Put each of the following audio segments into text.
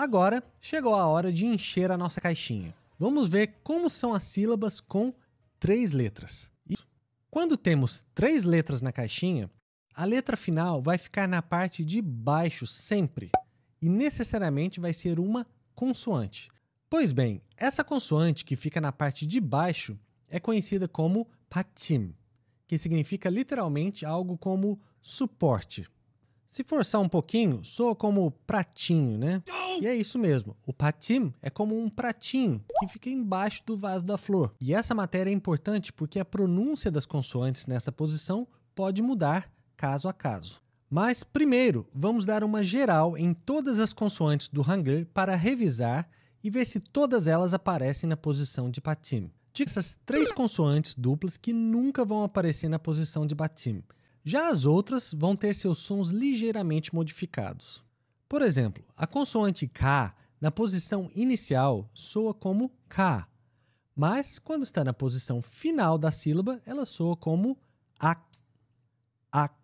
Agora, chegou a hora de encher a nossa caixinha. Vamos ver como são as sílabas com 3 letras. Quando temos 3 letras na caixinha, a letra final vai ficar na parte de baixo sempre e necessariamente vai ser uma consoante. Pois bem, essa consoante que fica na parte de baixo é conhecida como patim, que significa literalmente algo como suporte. Se forçar um pouquinho, soa como pratinho, né? E é isso mesmo. O patim é como um pratinho que fica embaixo do vaso da flor. E essa matéria é importante porque a pronúncia das consoantes nessa posição pode mudar caso a caso. Mas primeiro, vamos dar uma geral em todas as consoantes do Hangul para revisar e ver se todas elas aparecem na posição de patim. De essas 3 consoantes duplas que nunca vão aparecer na posição de patim. Já as outras vão ter seus sons ligeiramente modificados. Por exemplo, a consoante K, na posição inicial, soa como K, mas quando está na posição final da sílaba, ela soa como AK. AK.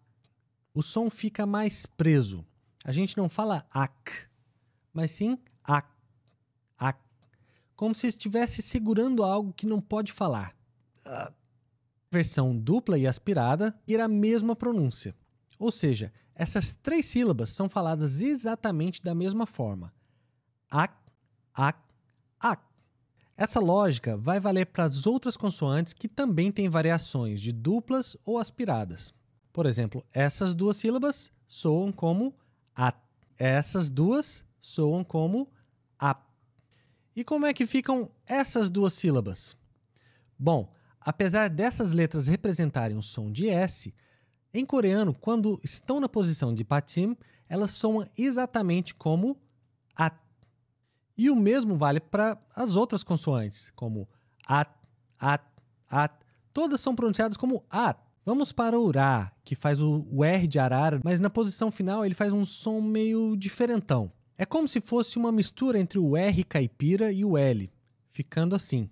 O som fica mais preso. A gente não fala AK, mas sim AK. AK. Como se estivesse segurando algo que não pode falar. Versão dupla e aspirada ter a mesma pronúncia. Ou seja, essas 3 sílabas são faladas exatamente da mesma forma. Ak, ak, ak. Essa lógica vai valer para as outras consoantes que também têm variações de duplas ou aspiradas. Por exemplo, essas 2 sílabas soam como at. Essas 2 soam como ap. E como é que ficam essas 2 sílabas? Bom, apesar dessas letras representarem o som de S, em coreano, quando estão na posição de patim, elas soam exatamente como at. E o mesmo vale para as outras consoantes, como at, at, at. Todas são pronunciadas como at. Vamos para o ra, que faz o R de arara, mas na posição final ele faz um som meio diferentão. É como se fosse uma mistura entre o R caipira e o L, ficando assim.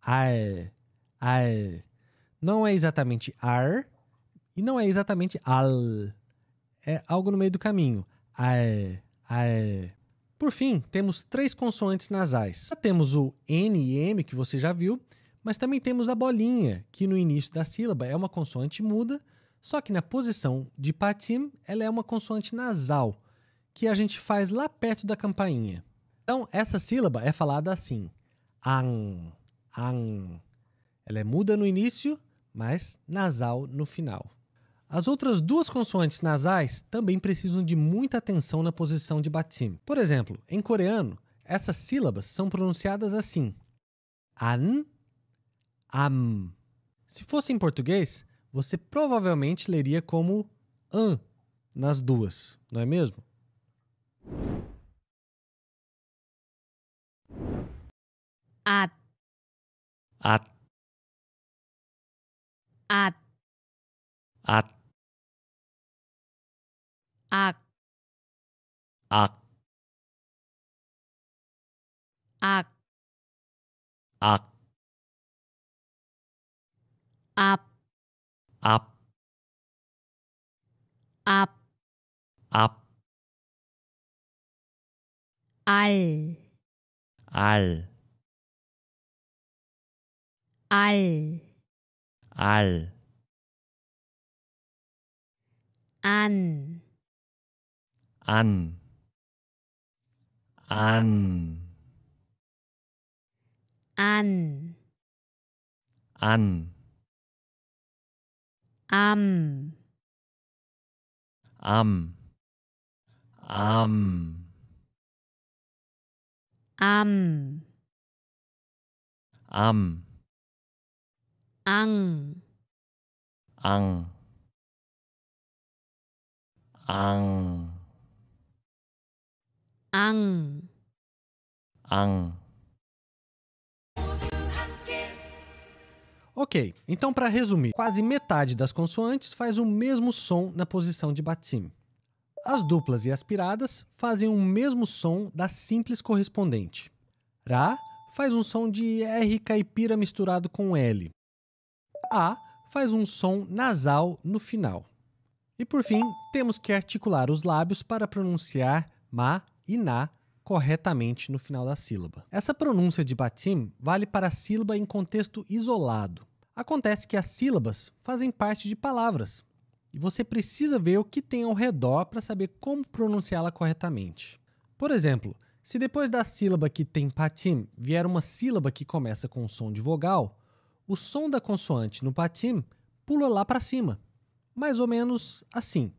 Ar. Ar. Não é exatamente ar e não é exatamente al. É algo no meio do caminho. Ar. Ar. Por fim, temos 3 consoantes nasais. Já temos o N e M, que você já viu, mas também temos a bolinha, que no início da sílaba é uma consoante muda, só que na posição de patim, ela é uma consoante nasal, que a gente faz lá perto da campainha. Então, essa sílaba é falada assim. Ang. Ang. Ela é muda no início, mas nasal no final. As outras 2 consoantes nasais também precisam de muita atenção na posição de batim. Por exemplo, em coreano, essas sílabas são pronunciadas assim. An, am. Se fosse em português, você provavelmente leria como an nas 2, não é mesmo? At. At. At. At. Ak. Ak. Ak. Ak. Ap. Ap. Ap. Ap. Al. Al. Al. Al. An. An. An. An. An. Am. Am. Am. Am. Am. Ang. Ang. Ang. Ang. Ang. Ok, então para resumir, quase metade das consoantes faz o mesmo som na posição de batim. As duplas e aspiradas fazem o mesmo som da simples correspondente. Ra faz um som de R caipira misturado com L. A faz um som nasal no final. E por fim, temos que articular os lábios para pronunciar ma e na corretamente no final da sílaba. Essa pronúncia de batim vale para a sílaba em contexto isolado. Acontece que as sílabas fazem parte de palavras e você precisa ver o que tem ao redor para saber como pronunciá-la corretamente. Por exemplo, se depois da sílaba que tem patim vier uma sílaba que começa com som de vogal, o som da consoante no patim pula lá para cima, mais ou menos assim.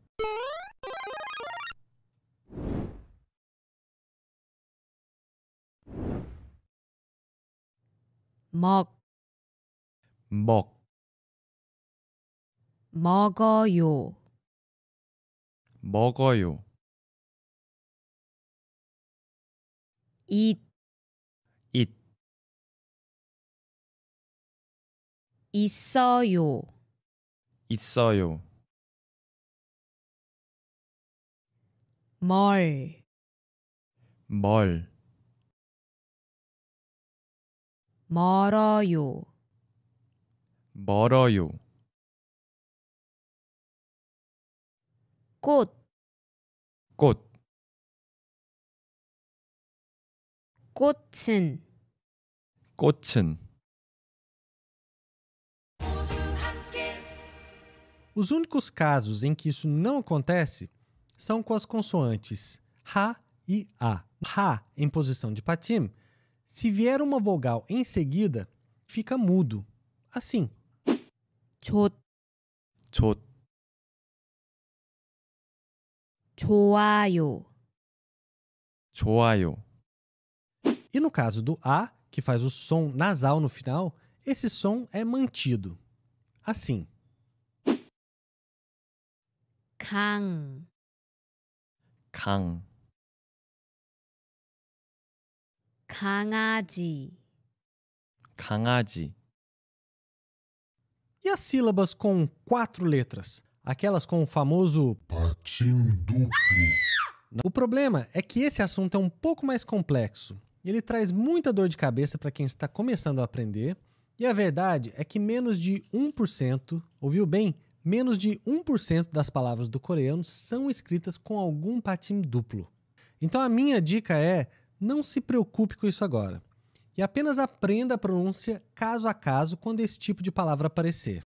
먹, 먹, 먹어요. 먹어요. 있, 있, 있어요. 있어요. 멀, 멀, 멀어요. 멀어요. 꽃, 꽃, 꽃은, 꽃은. Os únicos casos em que isso não acontece são com as consoantes Ra e A. Ra em posição de patim, se vier uma vogal em seguida, fica mudo, assim. 조, 조, 좋아요. 좋아요. E no caso do A, que faz o som nasal no final, esse som é mantido, assim. 강, 강, 강아지, 강아지. E as sílabas com 4 letras? Aquelas com o famoso patim duplo. O problema é que esse assunto é um pouco mais complexo. Ele traz muita dor de cabeça para quem está começando a aprender. E a verdade é que menos de 1%, ouviu bem? Menos de 1% das palavras do coreano são escritas com algum patim duplo. Então a minha dica é, não se preocupe com isso agora. E apenas aprenda a pronúncia caso a caso quando esse tipo de palavra aparecer.